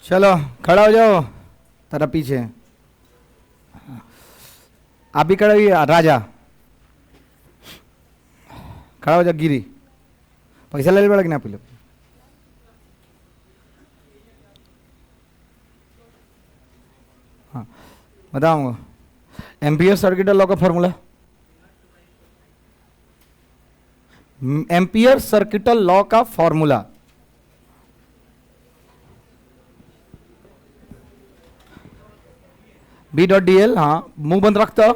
चलो खड़ा हो जाओ, तेरा पीछे आप भी खड़े हुई, राजा खड़ा हो जा। गिरी पैसा ले पड़ा कि ना पहले? हाँ बताऊंगा। एम्पियर सर्किट लॉ का फॉर्मूला, एम्पियर सर्किटल लॉ का formula B dot d l. हाँ मुंह बंद रखते हो,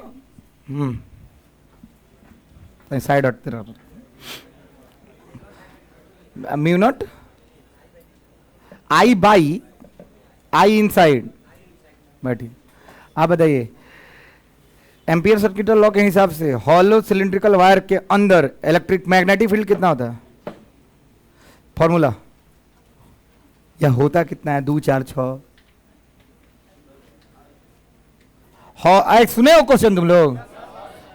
साइड हटते रहो। Mu naught I by I inside. बैठिए, आप बताइए एम्पियर सर्किटल लॉ के हिसाब से हॉलो सिलिंड्रिकल वायर के अंदर इलेक्ट्रिक मैग्नेटिक फील्ड कितना होता है? फॉर्मूला या होता कितना है? 2 4 6। सुने हो क्वेश्चन तुम लोग?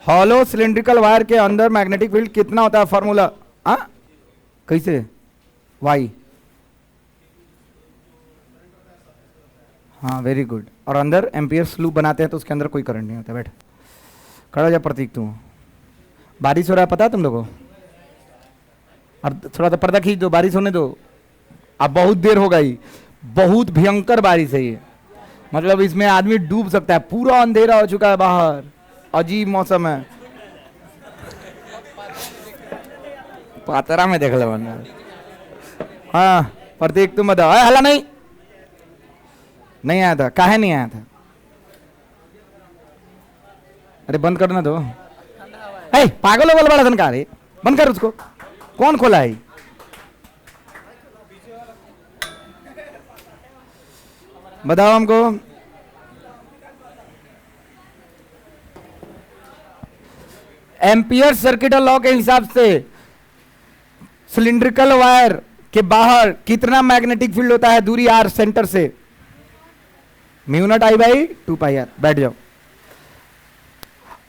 हॉलो सिलिंड्रिकल वायर के अंदर मैग्नेटिक फील्ड कितना होता है? फॉर्मूला कैसे? वाई। हाँ वेरी गुड। और अंदर एम्पियर लूप बनाते हैं तो उसके अंदर कोई करंट नहीं होता। बैठ खड़ा जा प्रतीक। तू बारिश हो रहा है पता है तुम लोगों? और थोड़ा सा पर्दा खींच दो, बारिश होने दो। अब बहुत देर हो गई, बहुत भयंकर बारिश है ये, मतलब इसमें आदमी डूब सकता है। पूरा अंधेरा हो चुका है बाहर, अजीब मौसम है। पातरा में देख लो। हाँ प्रतीक तुम बताओ। हला नहीं आया था, काहे नहीं आया था? अरे बंद करना दो। पागल हो गल बड़ा धनकार है, बंद कर उसको। कौन खोला है? बताओ हमको। एम्पियर सर्किटल लॉ के हिसाब से सिलिंड्रिकल वायर के बाहर कितना मैग्नेटिक फील्ड होता है दूरी आर सेंटर से? Mu naught I by 2 pi r. बैठ जाओ।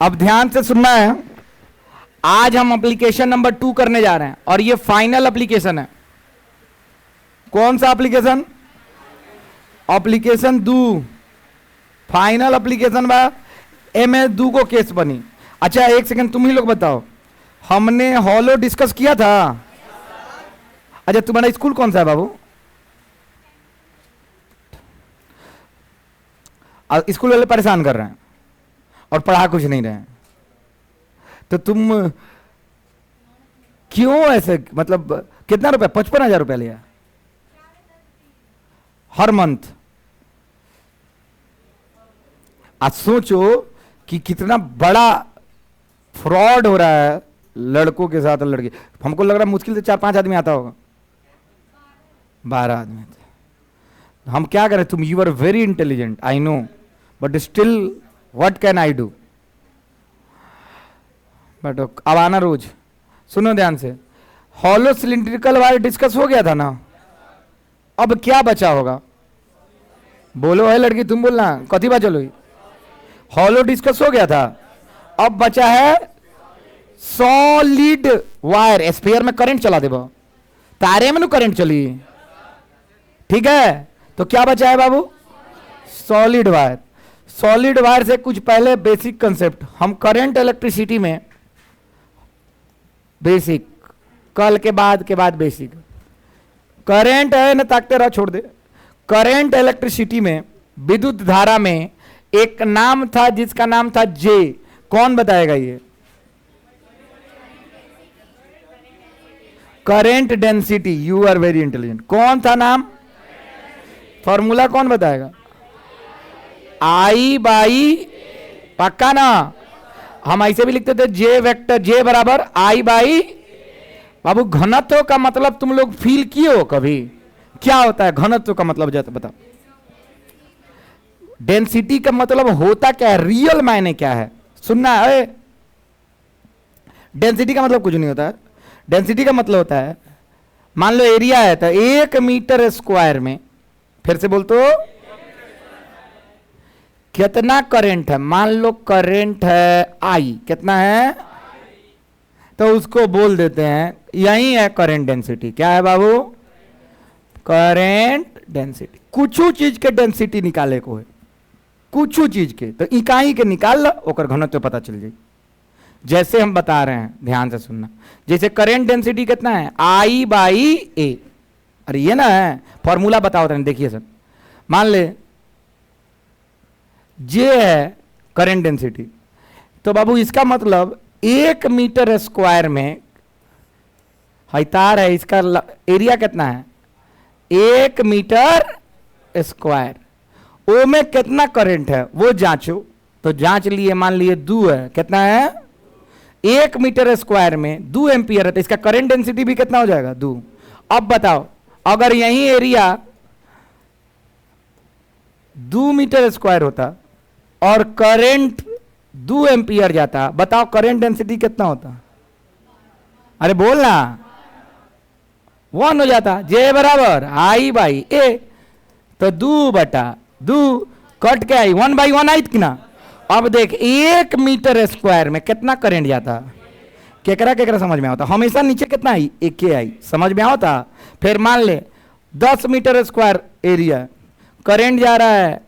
अब ध्यान से सुनना है, आज हम एप्लीकेशन नंबर 2 करने जा रहे हैं और ये फाइनल एप्लीकेशन है। कौन सा एप्लीकेशन? एप्लीकेशन 2 फाइनल एप्लीकेशन बा। MS 2 को केस बनी। अच्छा एक सेकंड, तुम ही लोग बताओ, हमने हॉलो डिस्कस किया था? अच्छा तुम्हारा स्कूल कौन सा है बाबू? स्कूल वाले परेशान कर रहे हैं और पढ़ा कुछ नहीं रहे हैं, तो तुम क्यों ऐसे, मतलब कितना रुपया? 55,000 रुपया लिया हर मंथ। आज सोचो कि कितना बड़ा फ्रॉड हो रहा है लड़कों के साथ और लड़के। हमको लग रहा है मुश्किल से 4-5 आदमी आता होगा, 12 आदमी। हम क्या करें? तुम you are very intelligent I know, but still what can I do? But अब आना रोज। सुनो ध्यान से, हॉलो सिलिंड्रिकल वायर डिस्कस हो गया था ना, अब क्या बचा होगा? बोलो है लड़की, तुम बोलना कथी बचा लो? हॉलो डिस्कस हो गया था, अब बचा है सॉलिड वायर। स्फीयर में करंट चला देबो, तारे में करंट चली, ठीक है? तो क्या बचा है बाबू? Solid wire. सॉलिड वायर से कुछ पहले बेसिक कंसेप्ट, हम करंट इलेक्ट्रिसिटी में बेसिक, कल के बाद बेसिक। करंट है ना, ताकते रहो, छोड़ दे। करंट इलेक्ट्रिसिटी में, विद्युत धारा में एक नाम था जिसका नाम था जे। कौन बताएगा ये? Current density. You are very intelligent. कौन था नाम? फॉर्मूला कौन बताएगा? आई बाई, पक्का ना? हम ऐसे भी लिखते थे जे वेक्टर, जे बराबर आई बाई। बाबू घनत्व का मतलब तुम लोग फील किए हो कभी? क्या होता है घनत्व का मतलब? जाते बताओ। डेंसिटी का मतलब होता क्या है, रियल मायने क्या है? सुनना है। डेंसिटी का मतलब कुछ नहीं होता है। डेंसिटी का मतलब होता है, मान लो एरिया है तो 1 मीटर स्क्वायर में, फिर से बोल तो कितना करंट है, मान लो करंट है आई, कितना है, तो उसको बोल देते हैं, यही है करंट डेंसिटी। क्या है बाबू, करंट डेंसिटी। कुछ चीज के डेंसिटी निकाले को है, कुछ चीज के, तो इकाई के निकाल लो, ओकर घनत्व पता चल जाए। जैसे हम बता रहे हैं, ध्यान से सुनना, जैसे करंट डेंसिटी कितना है, आई बाई ए। अरे ये ना है फॉर्मूला, बताओ तो देखिए सर, मान ले जे है करंट डेंसिटी, तो बाबू इसका मतलब 1 मीटर स्क्वायर में तार है, इसका एरिया कितना है, 1 मीटर स्क्वायर। ओ में कितना करंट है वो जांचो, तो जांच लिए, मान लिए 2 है, कितना है, 1 मीटर स्क्वायर में 2 एम्पियर है, तो इसका करंट डेंसिटी भी कितना हो जाएगा, 2। अब बताओ, अगर यही एरिया 2 मीटर स्क्वायर होता और करंट 2 एम्पियर जाता, बताओ करंट डेंसिटी कितना होता, अरे बोलना, 1 हो जाता। जे बराबर आई बाई ए, तो 2/2 कट के आई, 1/1 आई कि ना। अब देख 1 मीटर स्क्वायर में कितना करंट जाता, केकरा केकरा समझ में आता, हमेशा नीचे कितना आई, 1 आई, समझ में आता। फिर मान ले 10 मीटर स्क्वायर एरिया, करंट जा रहा है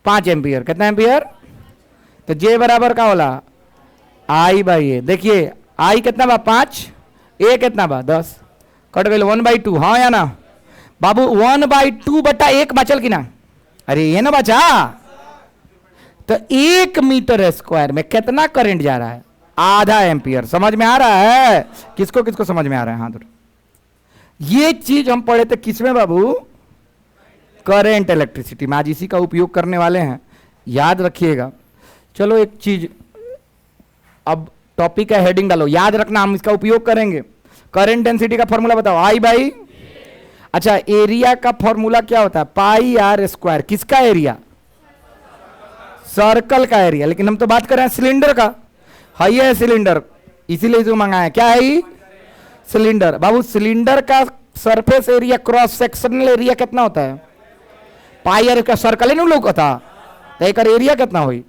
5 एम्पियर, कितना एम्पियर, तो जे बराबर का होला आई बाई ए। देखिए आई कितना बा 5, ए कितना बा 10, कट गई 1/2, हाँ या ना बाबू, 1/2/1 बचल कि ना, अरे ये ना बचा। तो 1 मीटर स्क्वायर में कितना करंट जा रहा है, आधा एम्पियर। समझ में आ रहा है, किसको किसको समझ में आ रहा है, हाथ। ये चीज हम पढ़े थे किसमें बाबू, करंट इलेक्ट्रिसिटी में। आज इसी का उपयोग करने वाले हैं, याद रखिएगा। चलो एक चीज, अब टॉपिक का हेडिंग डालो, याद रखना हम इसका उपयोग करेंगे। करंट डेंसिटी का फॉर्मूला बताओ, आई बाई, अच्छा एरिया का फॉर्मूला क्या होता है, पाई आर स्क्वायर। किसका एरिया, सर्कल का एरिया, लेकिन हम तो बात कर रहे हैं सिलेंडर का, है ये सिलेंडर, इसीलिए जो मंगाया क्या है, सिलेंडर। बाबू सिलेंडर का surface area, cross sectional area कितना होता है, पाई आर का, सर्कल है ना लोग होता, तो एक एरिया कितना हुई,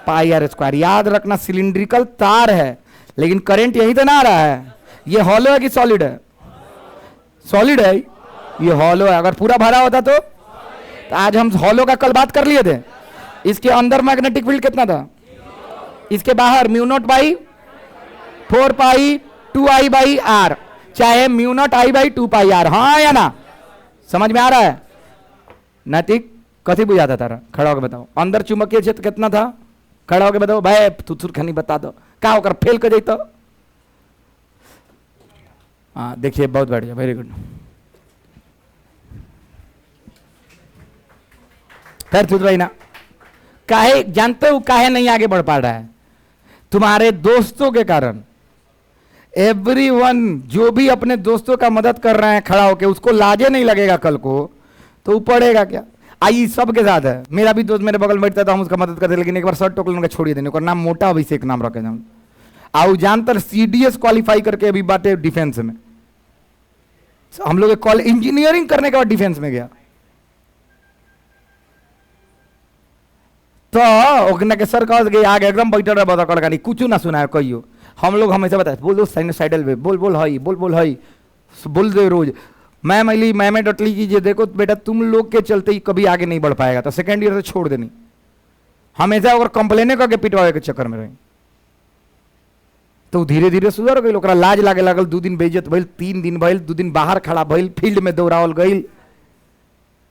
पाई आर स्क्वायर। याद रखना सिलिंड्रिकल तार है, लेकिन करंट यही तो ना आ रहा है। ये हॉलो है कि सॉलिड है, सॉलिड है, ये हॉलो है। अगर पूरा भरा होता तो आज हम हॉलो का कल बात कर लिए थे। इसके अंदर मैग्नेटिक फील्ड कितना था, इसके बाहर μ0/4 पाई 2I बाई आर, चाहे μ0I बाई 2 पाई आर, हाँ या ना, समझ में आ रहा है। नैतिक कथी बुझाता तारा, खड़ा होकर बताओ, अंदर चुंबकीय क्षेत्र कितना था, खड़ा होकर बताओ भाई, थुथुर खनी बता दो, क्या होकर फेल कर जाता। हाँ देखिए, बहुत बढ़िया, वेरी गुड। फिर तुझ भाई ना, काहे जानते हो काहे नहीं आगे बढ़ पा रहा है, तुम्हारे दोस्तों के कारण। एवरीवन जो भी अपने दोस्तों का मदद कर रहे हैं खड़ा होके, उसको लाजे नहीं लगेगा कल को, तो पढ़ेगा क्या। आई सबके साथ है, मेरा भी दोस्त मेरे बगल में बैठता था, हम उसका मदद करते, लेकिन एक बार शर्ट टोकल उनका छोड़िए देने, नाम मोटा अभिषेक नाम रखे हम। आउ जानतर CDS क्वालिफाई करके अभी बाटे डिफेंस में, हम लोग कॉलेज इंजीनियरिंग करने के बाद डिफेंस में गया। तो ओकना के सर कह गए आगे एकदम बैठल रहे, बता कर कुछ ना सुना है कहियो। हम लोग हमेशा बताए बोल दो साइनोसाइडल वेव, बोल बोल हई, बोल बोल हई, बोल दे रोज। मैम अली मैम डटली कीजिए, देखो बेटा तुम लोग के चलते ही कभी आगे नहीं बढ़ पाएगा, तो सेकेंड ईयर से छोड़ देनी। हमेशा अगर कंप्लेने करके पिटवावे के चक्कर में रही, तो धीरे धीरे सुधर गई। ओकरा लाज लागे लागल, 2 दिन बेइज्जत भइल, 3 दिन भइल, 2 दिन बाहर खड़ा भइल, फील्ड में दौड़ावल गई।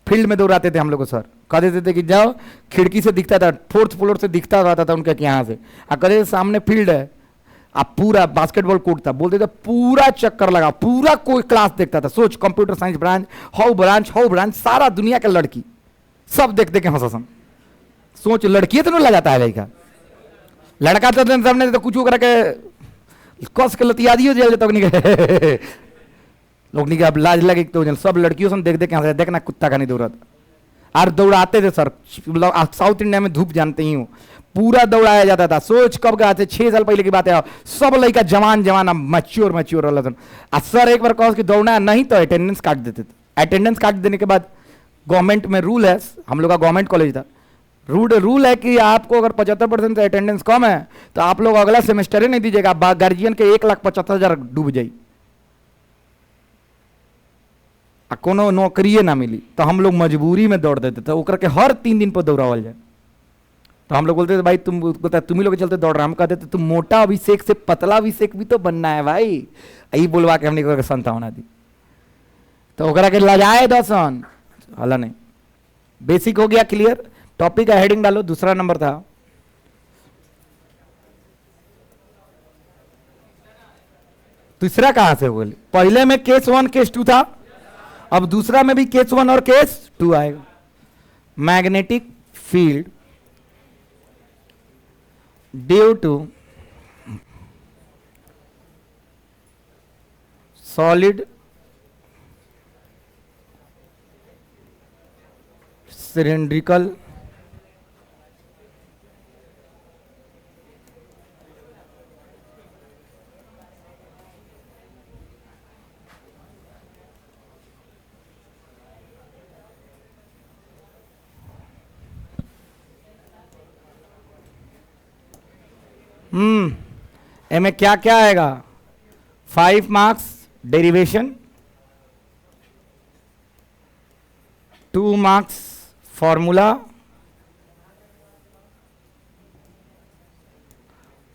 फील्ड में दौड़ाते थे हम लोग को सर, कह देते थे कि जाओ, खिड़की से दिखता था, 4th फ्लोर से दिखता रहता था उनके यहाँ से, कहते सामने फील्ड है, अब पूरा बास्केटबॉल कोर्ट था, बोलते थे पूरा चक्कर लगा, पूरा कोई क्लास देखता था। सोच, computer science branch, how branch, सारा दुनिया के लड़की सब देख देख के हंसन। सोच, लड़की तो नहीं लगाता है लड़का, लड़का तो सामने तो कुछ करके कस के लतिया दियो जेल तक नहीं लोग नहीं, अब लाज लगे तो सब लड़कियों से देख देख के हंसे, देखना कुत्ता का नहीं दौड़त। और दौड़ाते थे सर, साउथ इंडिया में धूप जानते ही हूँ, पूरा दौड़ाया जाता था। सोच कब गया थे, 6 साल पहले की बात है, सब लड़का जवान मैच्योर रहता था। सर एक बार कहो कि दौड़ना नहीं तो अटेंडेंस काट देते थे। अटेंडेंस काट देने के बाद गवर्नमेंट में रूल है, हम लोग का गवर्नमेंट कॉलेज था, रूल रूल है कि आपको अगर 75% से अटेंडेंस कम है तो आप लोग अगला सेमेस्टर ही नहीं दीजिएगा, गार्जियन के 1,75,000 डूब जाई, कोनो नौकरी ना मिली तो हम लोग मजबूरी में दौड़ देते थे, ओकर के हर 3 दिन पर दौड़ावल जाए। तो हम लोग बोलते थे भाई तुम ही लोग के चलते दौड़ रहे, हम कहते थे तुम मोटा अभिषेक से पतला अभिषेक भी तो बनना है भाई, यही बोलवा के हमने संतावना दी। तो ओकरा के लजाए दसन हला नहीं। बेसिक हो गया क्लियर। टॉपिक का हेडिंग डालो। दूसरा नंबर था तीसरा कहां से बोले, पहले में केस 1 केस 2 था, अब दूसरा में भी केस 1 और केस 2 आएगा। Magnetic field due to solid cylindrical एमे क्या क्या आएगा, 5 marks derivation, 2 marks formula,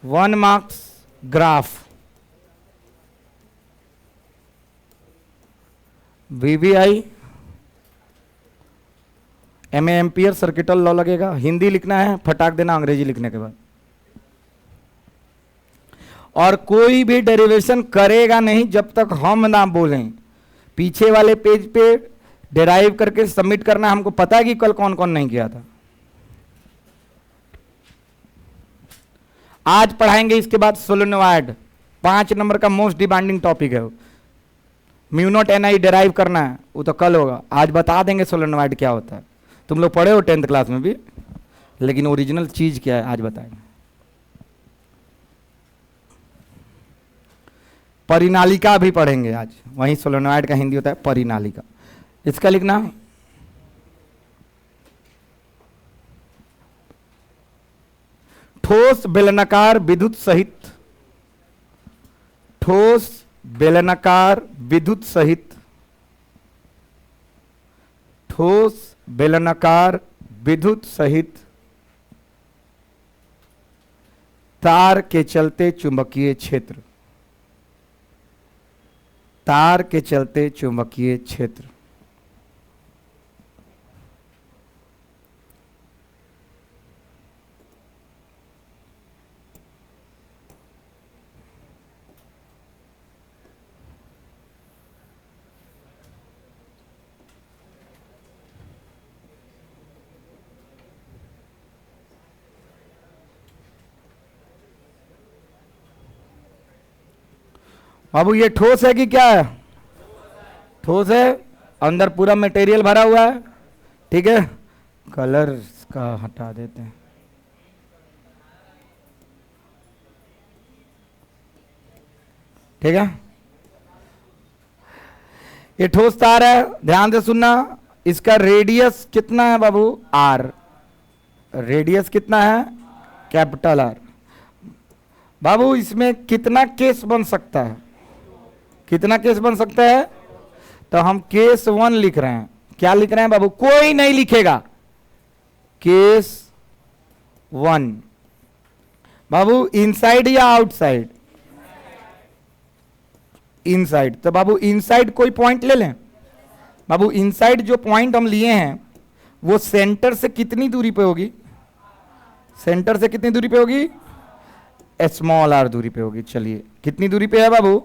1 marks graph, VVI, एम एम्पियर सर्किटल लॉ लगेगा। हिंदी लिखना है, फटाक देना अंग्रेजी लिखने के बाद। और कोई भी डेरिवेशन करेगा नहीं जब तक हम ना बोलें। पीछे वाले पेज पे डेराइव करके सबमिट करना। हमको पता है कि कल कौन कौन नहीं किया था। आज पढ़ाएंगे, इसके बाद सोलेनोइड 5 नंबर का मोस्ट डिमांडिंग टॉपिक है। Mu not an I derive करना है, वो तो कल होगा। आज बता देंगे सोलेनोइड क्या होता है। तुम लोग पढ़े हो 10th क्लास में भी, लेकिन ओरिजिनल चीज क्या है आज बताएंगे। परिनालिका भी पढ़ेंगे आज, वहीं सोलेनोइड का हिंदी होता है परिनालिका। इसका लिखना ठोस बेलनाकार विद्युत सहित, ठोस बेलनाकार विद्युत सहित, ठोस बेलनाकार विद्युत सहित तार के चलते चुंबकीय क्षेत्र, तार के चलते चुंबकीय क्षेत्र। बाबू ये ठोस है कि क्या है? ठोस है, अंदर पूरा मटेरियल भरा हुआ है। ठीक है, कलर का हटा देते हैं। ठीक है, ये ठोस तार है, ध्यान से सुनना। इसका रेडियस कितना है बाबू? आर। रेडियस कितना है? Capital R. बाबू इसमें कितना केस बन सकता है? कितना केस बन सकता है? तो हम केस 1 लिख रहे हैं। क्या लिख रहे हैं बाबू? कोई नहीं लिखेगा। केस 1 बाबू इनसाइड या आउटसाइड? इनसाइड। तो बाबू इनसाइड कोई पॉइंट ले लें। बाबू इनसाइड जो पॉइंट हम लिए हैं वो सेंटर से कितनी दूरी पे होगी? सेंटर से कितनी दूरी पे होगी? स्मॉल आर दूरी पे होगी। चलिए कितनी दूरी पे है बाबू?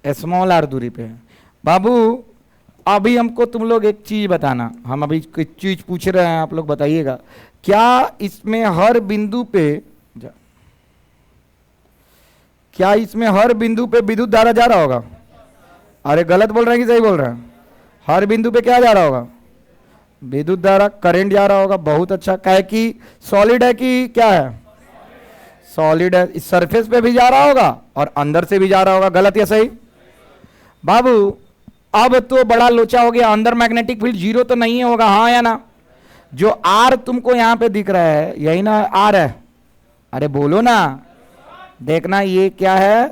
स्मॉल आर दूरी पे है। बाबू अभी हमको तुम लोग एक चीज बताना, हम अभी कोई चीज पूछ रहे हैं, आप लोग बताइएगा। क्या इसमें हर बिंदु पे क्या इसमें हर बिंदु पे विद्युत धारा जा रहा होगा? अरे गलत बोल रहे हैं कि सही बोल रहे हैं? हर बिंदु पे क्या जा रहा होगा? विद्युत धारा, करंट जा रहा होगा। बहुत अच्छा। क्या है कि सॉलिड है कि क्या है? सॉलिड है। इस सरफेस पे भी जा रहा होगा और अंदर से भी जा रहा होगा। गलत या सही? बाबू अब तो बड़ा लोचा हो गया। अंदर मैग्नेटिक फील्ड 0 तो नहीं होगा, हाँ या ना? जो आर तुमको यहां पे दिख रहा है यही ना आर है, अरे बोलो ना, देखना ये क्या है,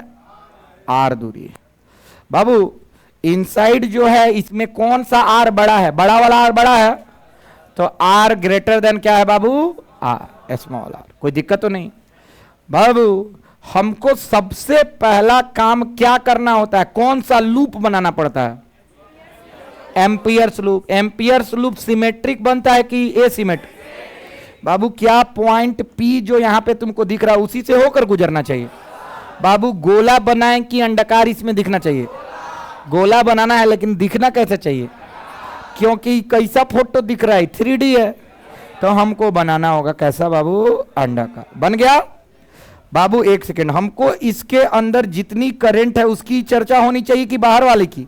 आर दूरी। बाबू इनसाइड जो है इसमें कौन सा आर बड़ा है, बड़ा वाला आर बड़ा है, तो आर ग्रेटर देन क्या है बाबू, आर स्मॉल आर। कोई दिक्कत तो नहीं। बाबू हमको सबसे पहला काम क्या करना होता है, कौन सा लूप बनाना पड़ता है, amperes loop. Amperes loop symmetric बनता है कि एसिमेट्रिक? बाबू क्या पॉइंट पी जो यहां पे तुमको दिख रहा है उसी से होकर गुजरना चाहिए। बाबू गोला बनाएं कि अंडाकार इसमें दिखना चाहिए, गोला बनाना है लेकिन दिखना कैसे चाहिए, क्योंकि कैसा फोटो दिख रहा है 3D है, तो हमको बनाना होगा कैसा बाबू, अंडाकार। बन गया बाबू। एक सेकेंड, हमको इसके अंदर जितनी करंट है उसकी चर्चा होनी चाहिए कि बाहर वाले की,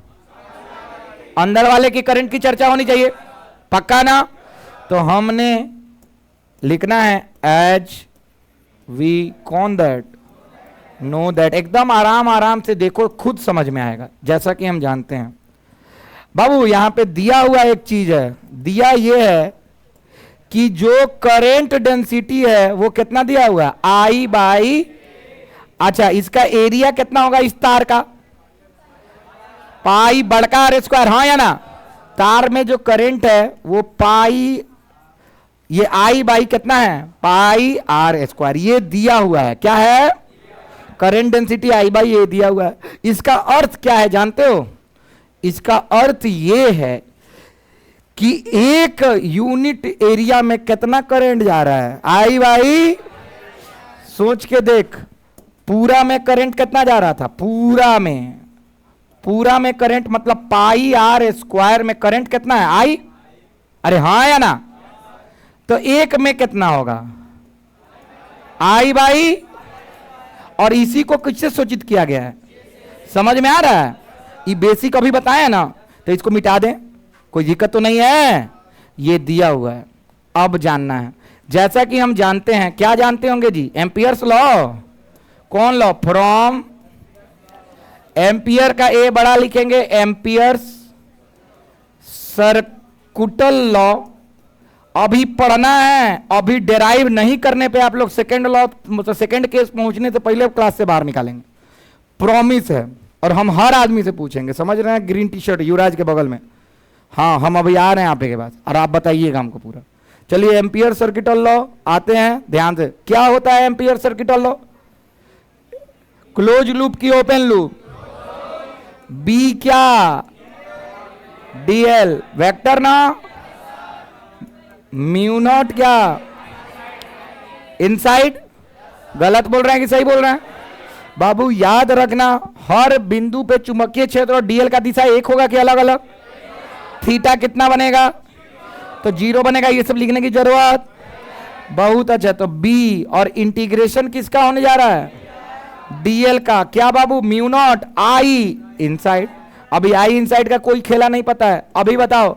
अंदर वाले की करंट की चर्चा होनी चाहिए, पक्का ना? तो हमने लिखना है एज वी कौन दैट नो दैट। एकदम आराम आराम से देखो, खुद समझ में आएगा। जैसा कि हम जानते हैं बाबू यहां पे दिया हुआ एक चीज है, दिया ये है कि जो करंट डेंसिटी है वो कितना दिया हुआ है, आई बाई, अच्छा इसका एरिया कितना होगा इस तार का, पाई बड़का आर स्क्वायर, हाँ या ना? तार में जो करंट है वो पाई, ये आई बाई कितना है, पाई आर स्क्वायर, ये दिया हुआ है। क्या है, करंट डेंसिटी आई बाई, ये दिया हुआ है। इसका अर्थ क्या है जानते हो, इसका अर्थ ये है कि एक यूनिट एरिया में कितना करंट जा रहा है, आई बाई। सोच के देख, पूरा में करंट कितना जा रहा था, पूरा में करंट मतलब पाई आर स्क्वायर में करंट कितना है, आई, अरे हाँ या ना? तो एक में कितना होगा, आई बाई। और इसी को किससे सूचित किया गया है, समझ में आ रहा है? ये बेसिक अभी बताया ना, तो इसको मिटा दें, कोई दिक्कत तो नहीं है, ये दिया हुआ है। अब जानना है, जैसा कि हम जानते हैं, क्या जानते होंगे जी, एम्पियर्स लॉ। कौन लॉ, फ्रॉम एम्पियर का ए बड़ा लिखेंगे, एम्पियर्स सर्कुटल लॉ। अभी पढ़ना है, अभी डेराइव नहीं करने पे आप लोग सेकेंड लॉ, मतलब सेकेंड केस पहुंचने से पहले क्लास से बाहर निकालेंगे, प्रॉमिस है। और हम हर आदमी से पूछेंगे, समझ रहे हैं, ग्रीन टी शर्ट युवराज के बगल में, हाँ हम अभी आ रहे हैं आपके पास, और आप बताइएगा हमको पूरा। चलिए एम्पियर सर्किटल लॉ आते हैं, ध्यान से। क्या होता है ampere circuital law, close loop की ओपन लूप, बी क्या, डीएल वेक्टर ना, म्यू नॉट क्या, इनसाइड। गलत बोल रहे हैं कि सही बोल रहे हैं बाबू? याद रखना, हर बिंदु पे चुंबकीय क्षेत्र और डीएल का दिशा एक होगा कि अलग अलग, थीटा कितना बनेगा, तो 0 बनेगा, ये सब लिखने की जरूरत, बहुत अच्छा। तो बी और इंटीग्रेशन किसका होने जा रहा है, डीएल का, क्या बाबू, म्यू नॉट आई इनसाइड। अभी आई इनसाइड का कोई खेला नहीं पता है, अभी बताओ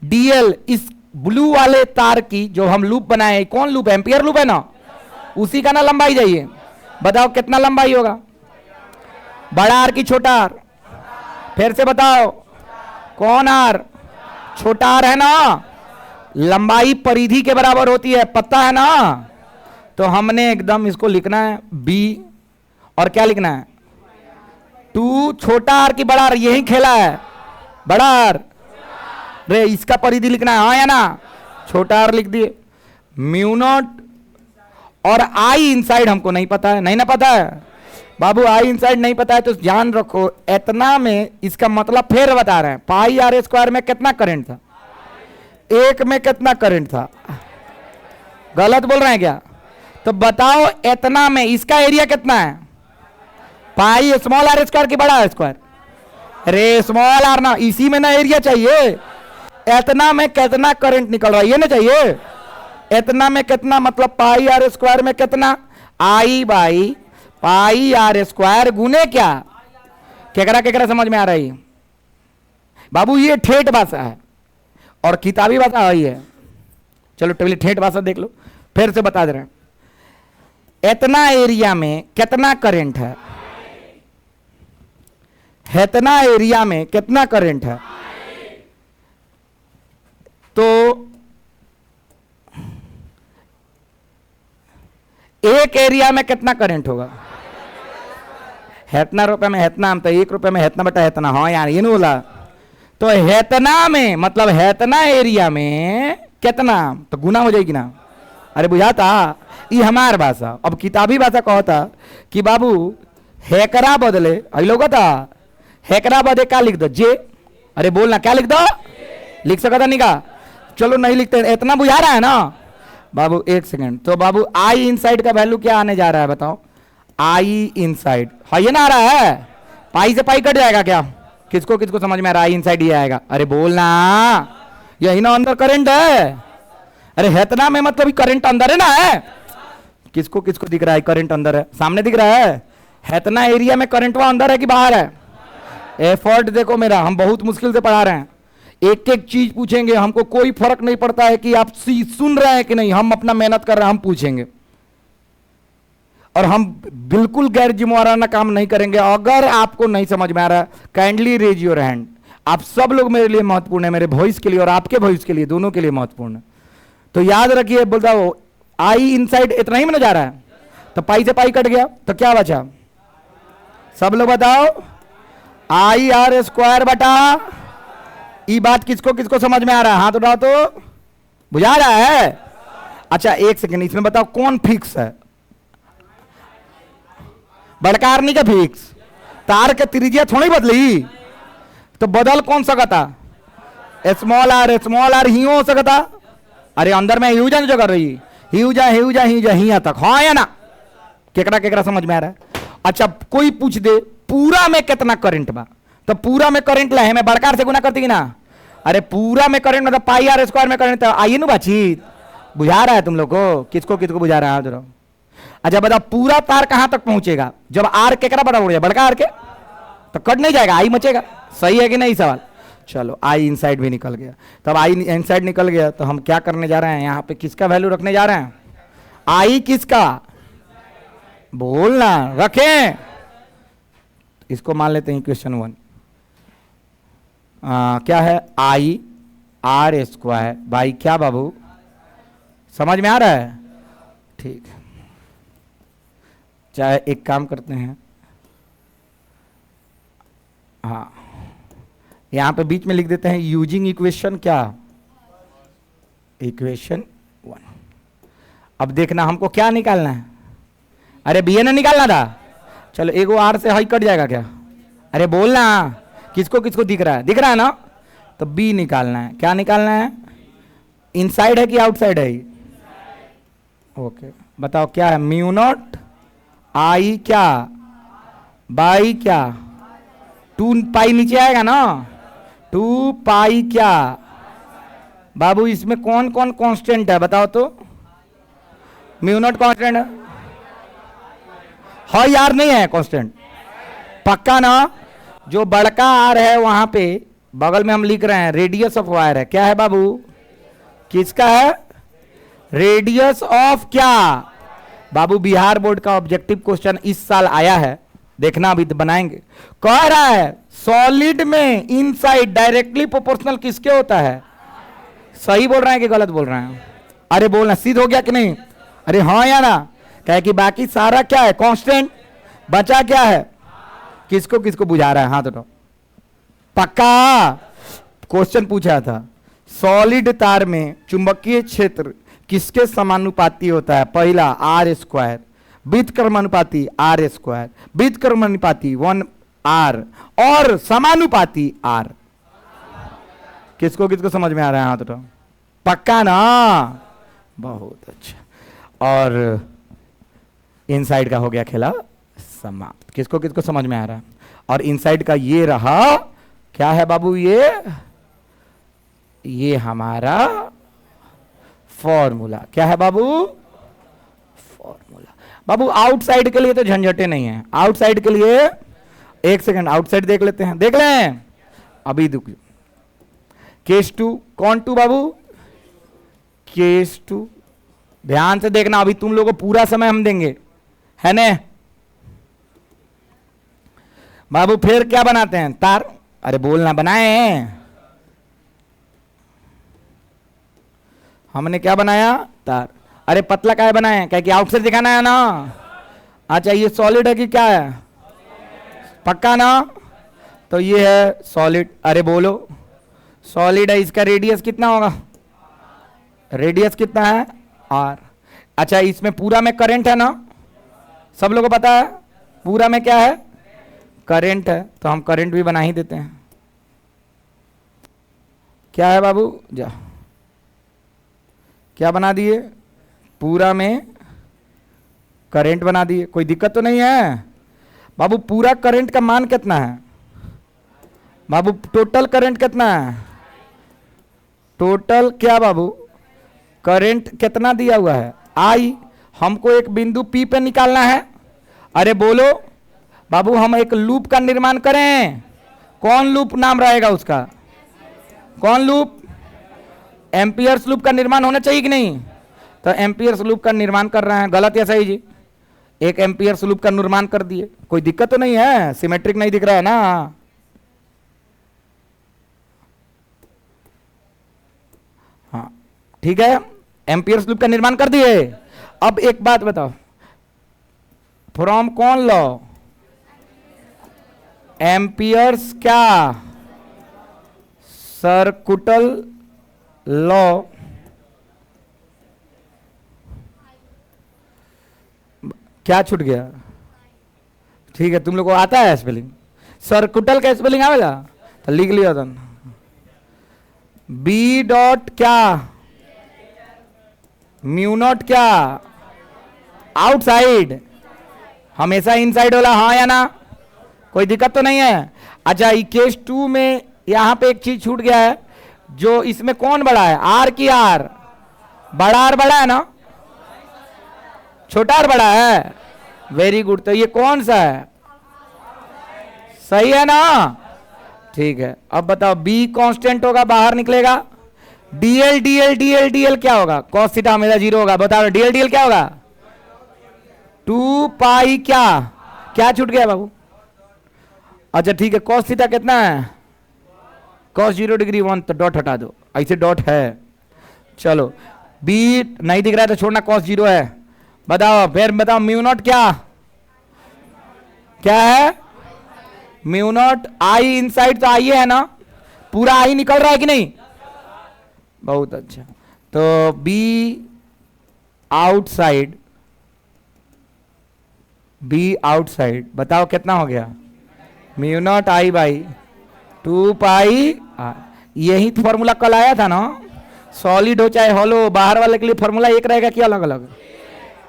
डीएल इस ब्लू वाले तार की जो हम लूप बनाए, कौन लूप है, एम्पियर लूप है ना, उसी का ना लंबाई जाइए, बताओ कितना लंबाई होगा, बड़ा आर की छोटा आर, फिर से बताओ कौन आर, छोटा आर है ना, लंबाई परिधि के बराबर होती है, पता है ना? तो हमने एकदम इसको लिखना है बी, और क्या लिखना है, 2 छोटा आर की बड़ा आर, यही खेला है, बड़ा आर रे, इसका परिधि लिखना है, हाँ या ना? छोटा आर लिख दिए, म्यू नॉट, और आई इनसाइड हमको नहीं पता है, नहीं ना पता है बाबू, आई इनसाइड नहीं पता है, तो ध्यान रखो इतना में, इसका मतलब फिर बता रहे हैं, पाई आर स्क्वायर में कितना करंट था, एक में कितना करंट था, गलत बोल रहे हैं क्या? तो बताओ इतना में इसका एरिया कितना है, पाई स्मॉल आर स्क्वायर की बड़ा आर स्क्वायर, अरे स्मॉल आर ना, इसी में ना एरिया चाहिए, इतना में कितना करंट निकल रहा है ये ना चाहिए, इतना में कितना मतलब पाई आर स्क्वायर में कितना, आई बाई पाई आर स्क्वायर गुने क्या, केकरा समझ में आ रही है बाबू? ये ठेठ भाषा है और किताबी भाषा वही है। चलो पहले ठेठ भाषा देख लो, फिर से बता दे रहे हैं। इतना एरिया में कितना करंट है, इतना एरिया में कितना करंट है, तो एक एरिया में कितना करंट होगा? हेतना रुपए में हेतना, हम तो 1 रुपए में हेतना बटा हेतना। हाँ यार ये नहीं बोला। तो हेतना में मतलब हेतना एरिया में कितना, तो गुना हो जाएगी ना। अरे बुझाता ये हमार भाषा। अब किताबी भाषा कहता कि बाबू हेकरा बदले लोग था हेकरा बदले क्या लिख दो जे। अरे बोलना क्या लिख दो, लिख सकता नहीं का? चलो नहीं लिखते, इतना बुझा रहा है ना बाबू। एक सेकंड, तो बाबू आई इनसाइड का वैल्यू क्या आने जा रहा है बताओ? आई इनसाइड हाँ ये ना आ रहा है, पाई से पाई कट जाएगा क्या? किसको किसको समझ में आ रहा है? आई इनसाइड ये आएगा। अरे बोलना, यही ना अंदर करंट है। अरे हेतना में मतलब करंट अंदर है ना है। किसको किसको दिख रहा है करंट अंदर है? सामने दिख रहा है। हेतना एरिया में करंट वहां अंदर है कि बाहर है? एफर्ट देखो मेरा, हम बहुत मुश्किल से पढ़ा रहे हैं। एक एक चीज पूछेंगे, हमको कोई फर्क नहीं पड़ता है कि आप सुन रहे हैं कि नहीं, हम अपना मेहनत कर रहे हैं, हम पूछेंगे। और हम बिल्कुल गैर जिम्मेवाराना काम नहीं करेंगे। अगर आपको नहीं समझ में आ रहा, काइंडली रेज योर हैंड। आप सब लोग मेरे लिए महत्वपूर्ण है, मेरे भविष्य के लिए और आपके भविष्य के लिए, दोनों के लिए महत्वपूर्ण है। तो याद रखिए, बोलता हो आई इनसाइड इतना ही में जा रहा है, तो पाई से पाई कट गया, तो क्या बचा? सब लोग बताओ, आई आर स्क्वायर बटा। ये बात किसको किसको समझ में आ रहा है? हाथ उठाओ तो। बुझा रहा है? अच्छा एक सेकंड, इसमें बताओ कौन फिक्स है? बड़का आर नहीं का फिक्स? तार के त्रिज्या थोड़ी बदली, तो बदल कौन सकता? स्मॉल आर ही हो सकता। अरे अंदर में ह्यूजा जो कर रही, ह्यूजा ही तक। हाँ या ना? केकरा केकरा समझ में आ रहा है? अच्छा कोई पूछ दे पूरा में कितना करंट बा, तो पूरा में करंट ला में बड़कार से गुना करती ना। अरे पूरा में करंट मतलब पाई आर स्क्वायर में करंट, तो आइए ना बातचीत। बुझा रहा है तुम लोग को? किसको किसको बुझा रहा है? अच्छा बताओ पूरा तार कहां तक पहुंचेगा जब आर केकरा बड़ा उड़ जाए? बड़का आर के, तो कट नहीं जाएगा, आई मचेगा। सही है कि नहीं सवाल? चलो आई इनसाइड भी निकल गया। तब आई इनसाइड निकल गया तो हम क्या करने जा रहे हैं? यहां पे किसका वैल्यू रखने जा रहे हैं? आई किसका? बोलना, रखें। इसको मान लेते हैं क्वेश्चन 1। क्या है? आई आर स्क्वायर बाई क्या बाबू? समझ में आ रहा है? ठीक। चाहे एक काम करते हैं, हाँ यहां पे बीच में लिख देते हैं यूजिंग इक्वेशन क्या? इक्वेशन 1। अब देखना हमको क्या निकालना है। अरे बी एन निकालना था। चलो एगो आर से हाई कट जाएगा क्या? अरे बोलना, किसको किसको दिख रहा है? दिख रहा है ना? तो बी निकालना है। क्या निकालना है? इनसाइड है कि आउटसाइड है? ओके बताओ क्या है? म्यू नॉट आई क्या बाई क्या? 2 पाई नीचे आएगा ना, 2 पाई क्या बाबू? इसमें कौन कौन कांस्टेंट है बताओ तो? म्यू नॉट कांस्टेंट है? हाँ यार नहीं है कांस्टेंट? पक्का ना? जो बड़का आर है वहां पे बगल में हम लिख रहे हैं रेडियस ऑफ वायर है। क्या है बाबू? किसका है? रेडियस ऑफ क्या बाबू? बिहार बोर्ड का ऑब्जेक्टिव क्वेश्चन इस साल आया है, देखना अभी तो बनाएंगे। कह रहा है सॉलिड में इनसाइड डायरेक्टली प्रोपोर्शनल किसके होता है? सही बोल रहे हैं कि गलत बोल रहे हैं? अरे बोलना, सिद्ध हो गया कि नहीं? अरे हाँ या ना? कहे कि बाकी सारा क्या है? कांस्टेंट। बचा क्या है? किसको किसको बुझा रहा है? हाथ उठाओ। पक्का क्वेश्चन पूछा था, सॉलिड तार में चुंबकीय क्षेत्र किसके समानुपाती होता है? पहला आर स्क्वायर, विद्युत क्रमानुपाती आर स्क्वायर, विद्युत क्रमानुपाती 1 आर और समानुपाती आर। किसको किसको समझ में आ रहा है? हाथ उठाओ। पक्का ना? बहुत अच्छा। और इनसाइड का हो गया खेला समाप्त। किसको किसको समझ में आ रहा है? और इनसाइड का ये रहा क्या है बाबू? ये हमारा फॉर्मूला। क्या है बाबू? फॉर्मूला। बाबू आउटसाइड के लिए तो झंझटे नहीं है। आउटसाइड के लिए एक सेकंड आउटसाइड देख लेते हैं, देख लें अभी। दुख केस 2 कौन 2 बाबू? केस 2। ध्यान से देखना, अभी तुम लोगों को पूरा समय हम देंगे, है ने बाबू? फिर क्या बनाते हैं? तार। अरे बोलना, बनाए हमने क्या बनाया? तार। अरे पतला काय बनाए, क्या कि आउटसाइड दिखाना है ना। अच्छा ये सॉलिड है कि क्या है, पक्का ना, तो ये है सॉलिड। अरे बोलो सॉलिड है, इसका रेडियस कितना होगा, रेडियस कितना है आर। अच्छा इसमें पूरा में करंट है ना, सब लोगों को पता है पूरा में क्या है, करंट है, तो हम करंट भी बना ही देते हैं। क्या है बाबू, जा क्या बना दिए, पूरा में करंट बना दिए, कोई दिक्कत तो नहीं है बाबू। पूरा करंट का मान कितना है बाबू, टोटल करंट कितना है, टोटल क्या बाबू, करंट कितना दिया हुआ है आई। हमको एक बिंदु पी पे निकालना है। अरे बोलो बाबू, हम एक लूप का निर्माण करें, कौन लूप नाम रहेगा उसका, कौन लूप, एम्पियर्स लूप का निर्माण होना चाहिए कि नहीं। तो एम्पियर्स लूप का निर्माण कर रहे हैं, गलत या सही जी, एक एम्पियर्स लूप का निर्माण कर दिए, कोई दिक्कत तो नहीं है, सिमेट्रिक नहीं दिख रहा है ना। हाँ ठीक है, एम्पियर्स लूप का निर्माण कर दिए। अब एक बात बताओ, फ्रॉम कौन लॉ, एम्पियर्स क्या, सर्कुटल लॉ, क्या छूट गया, ठीक है तुम लोग को आता है स्पेलिंग, सर्कुटल का स्पेलिंग आवेगा तो लिख लिया था, बी डॉट क्या, म्यू नॉट क्या, आउटसाइड, हमेशा इनसाइड वाला, हाँ या ना, कोई दिक्कत तो नहीं है। अच्छा केस 2 में यहां पे एक चीज छूट गया है, जो इसमें कौन बड़ा है, आर की आर, बड़ा आर बड़ा है ना, छोटा आर बड़ा है, वेरी गुड। तो ये कौन सा है, सही है ना, ठीक है। अब बताओ बी कांस्टेंट होगा, बाहर निकलेगा, डीएल डीएल डीएल डीएल क्या होगा, कॉस थीटा हमेशा 0 होगा, बताओ डीएल डीएल क्या होगा, 2 पाई क्या, क्या छूट गया बाबू, अच्छा ठीक है, कॉस थीटा कितना है, कॉस 0 डिग्री 1, तो डॉट हटा दो, ऐसे डॉट है, चलो बी नहीं दिख रहा है तो छोड़ना, कॉस 0 है। बताओ फिर बताओ म्यू नॉट क्या, क्या है, म्यू नॉट आई इनसाइड, तो आई है ना, पूरा आई निकल रहा है कि नहीं, बहुत अच्छा। तो बी आउटसाइड, बी आउटसाइड बताओ कितना हो गया, म्यू नॉट आई बाई 2 पाई, यही फॉर्मूला कल आया था ना, सॉलिड हो चाहे हॉलो, बाहर वाले के लिए फॉर्मूला एक रहेगा कि अलग अलग,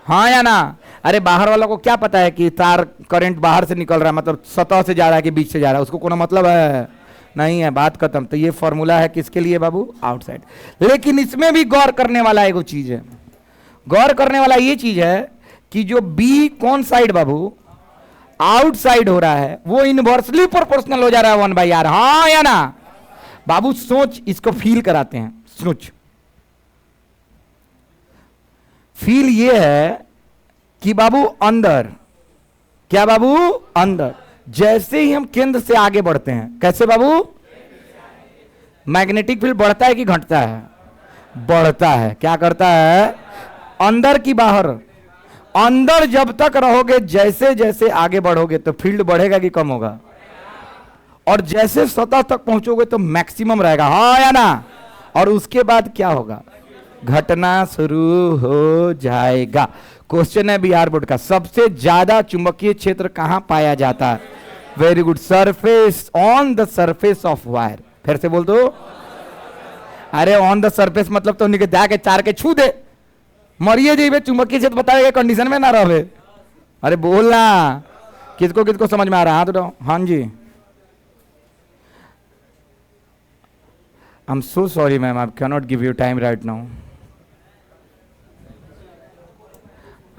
हाँ या ना। अरे बाहर वालों को क्या पता है कि तार करंट बाहर से निकल रहा है, मतलब सतह से जा रहा है कि बीच से जा रहा है, उसको कोनो मतलब है नहीं है, बात खत्म। तो ये फॉर्मूला है किसके लिए बाबू, आउटसाइड। लेकिन इसमें भी गौर करने वाला एक चीज है, गौर करने वाला ये चीज है कि जो बी कौन साइड बाबू, आउटसाइड हो रहा है, वो इनवर्सली प्रोपोर्शनल हो जा रहा है 1/r, हाँ या ना बाबू। सोच, इसको फील कराते हैं, सोच, फील ये है कि बाबू अंदर, क्या बाबू, अंदर, जैसे ही हम केंद्र से आगे बढ़ते हैं, कैसे बाबू, मैग्नेटिक फील्ड बढ़ता है कि घटता है, बढ़ता है, क्या करता है, अंदर की बाहर, अंदर जब तक रहोगे, जैसे जैसे आगे बढ़ोगे तो फील्ड बढ़ेगा कि कम होगा, और जैसे सतह तक पहुंचोगे तो मैक्सिमम रहेगा, हाँ या ना। और उसके बाद क्या होगा, घटना शुरू हो जाएगा। क्वेश्चन है बिहार बोर्ड का, सबसे ज्यादा चुंबकीय क्षेत्र कहां पाया जाता है, very good, surface, on the surface of wire, फिर से बोल दो, अरे ऑन द सरफेस मतलब तो उन्हीं के जाके चार के छू दे, मरिए जी चुंबकीय क्षेत्र बताएगा कंडीशन में ना रहे, अरे बोलना, किसको किसको समझ में आ रहा है, हाथ उठाओ, हाँ जी। I am so sorry ma'am, I can not give you time right now.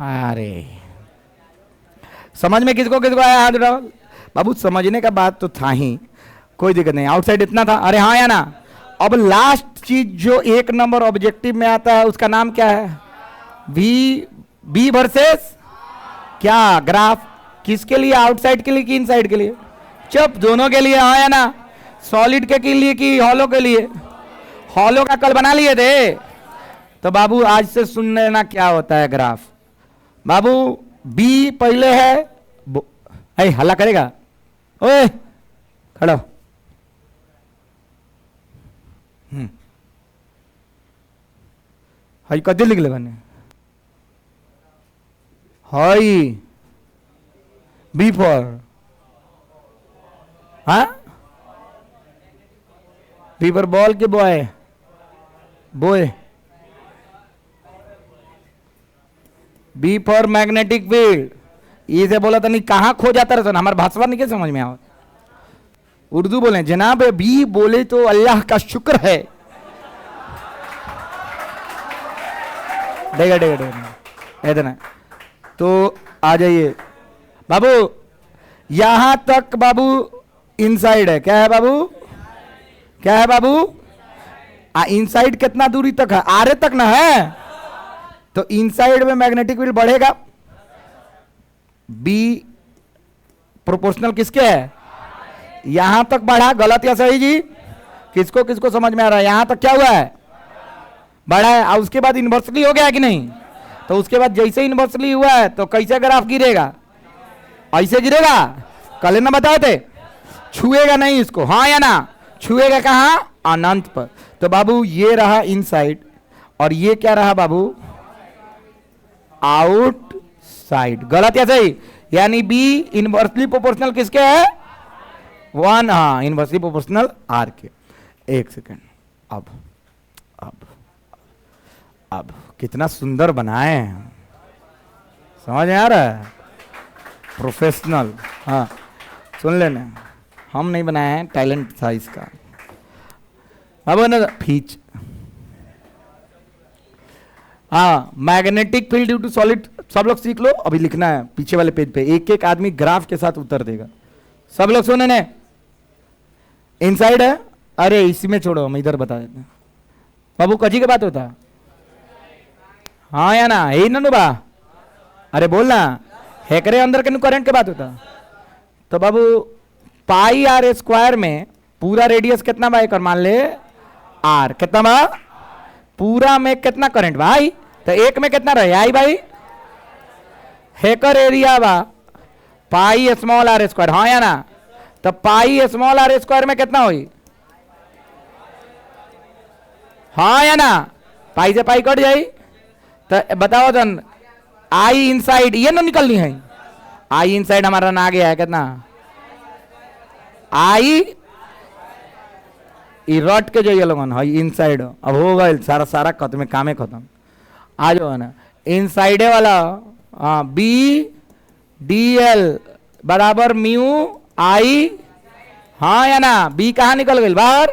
अरे समझ में किसको किसको आया, हाथ उठाओ बाबू, समझने का बात तो था ही, कोई दिक्कत नहीं, आउटसाइड इतना था, अरे हाँ या ना। अब लास्ट चीज जो 1 नंबर ऑब्जेक्टिव में आता है उसका नाम क्या है, बी वर्सेस क्या, ग्राफ, किसके लिए, आउटसाइड के लिए कि इनसाइड के लिए, चुप, दोनों के लिए, हाँ या ना। सॉलिड के लिए कि हॉलो के लिए, हॉलो का कल बना लिए थे, तो बाबू आज से सुन लेना क्या होता है ग्राफ। बाबू बी पहले है, अरे हल्ला करेगा, ओए खड़ो। हाई कदे लिख ले बने, हाई बी फॉर, हाँ बी फॉर बॉल के boy, boy, B for magnetic field. ये से बोला था नहीं, कहां खो जाता रहता, हमारे भाषा नहीं क्या समझ में आवा। उर्दू बोले जनाब, बी बोले तो अल्लाह का शुक्र है। डेगा डेगा डेगा इतना। तो आ जाइए बाबू, यहां तक बाबू इनसाइड है। क्या है बाबू, क्या है बाबू, इनसाइड कितना दूरी तक है, आरे तक ना है। तो इनसाइड में मैग्नेटिक फील्ड बढ़ेगा। बी प्रोपोर्शनल किसके है, यहां तक बढ़ा, गलत या सही जी, किसको किसको समझ में आ रहा है। यहां तक क्या हुआ है, बढ़ा है, और उसके बाद इन्वर्सली हो गया कि नहीं। तो उसके बाद जैसे इन्वर्सली हुआ है तो कैसे ग्राफ गिरेगा, ऐसे गिरेगा। कल ना बताए थे, छुएगा नहीं इसको, हाँ या ना, छुएगा कहां, अनंत पर। तो बाबू ये रहा इनसाइड और ये क्या रहा बाबू, आउट साइड। गलत या सही, यानी बी इनवर्सली प्रोपोर्शनल किसके है, 1, हाँ इनवर्सली प्रोपोर्शनल आर के। एक सेकेंड, अब कितना सुंदर बनाए हैं, समझ में आ रहा है, प्रोफेशनल। हाँ सुन लेना, हम नहीं बनाए हैं, टैलेंट था इसका। अब ना फीच, हाँ magnetic field due to solid, सब लोग सीख लो, अभी लिखना है पीछे वाले पेज पे, एक एक आदमी ग्राफ के साथ उत्तर देगा। सब लोग सुने ने, इनसाइड है, अरे इसी में छोड़ो, हम इधर बता देते हैं। बाबू कजी की बात होता है, हाँ या ना, यही ना बा, अरे बोलना, हैकरे अंदर के करंट के बात होता। तो बाबू पाई आर स्क्वायर में पूरा रेडियस कितना बा, एक मान ले आर, कितना बा, पूरा में कितना करंट भाई, तो एक में कितना रहे आई भाई, हैकर एरिया बा पाई स्मॉल आर स्क्वायर, हाँ या ना। तो पाई स्मॉल आर स्क्वायर में कितना हुई, हाँ या ना, पाई से पाई कट जाई। तो बताओ जन, आई इनसाइड ये ना निकलनी है, आई इनसाइड हमारा ना आ गया है कितना, आई रट के जाइए लोगन, हाई इनसाइड। अब हो गए सारा सारा खत्म, कामे खत्म। आ जाओ ना इनसाइड वाला, हाँ बी डी एल बराबर म्यू आई, हाँ या ना, बी कहाँ निकल गई बाहर,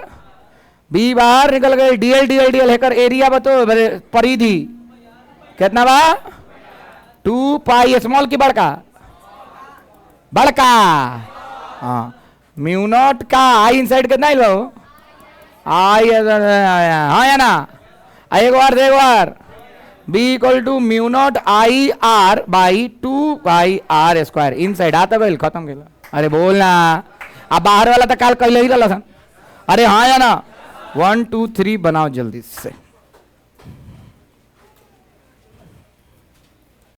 बी बाहर निकल गई, DL DL DL hacker area बतो परिधि कितना बा, 2 पाई स्मॉल की बड़का, बड़का, हाँ म्यू नॉट का आई इनसाइड कितना लो, आई, हाँ या ना, एक बार B equal to mu naught I R by 2 pi R square, inside आता गई, खत्म गया। अरे बोलना, अब बाहर वाला तो काल कल ही रहा। अरे हाँ या ना, 1 2 3 बनाओ जल्दी से।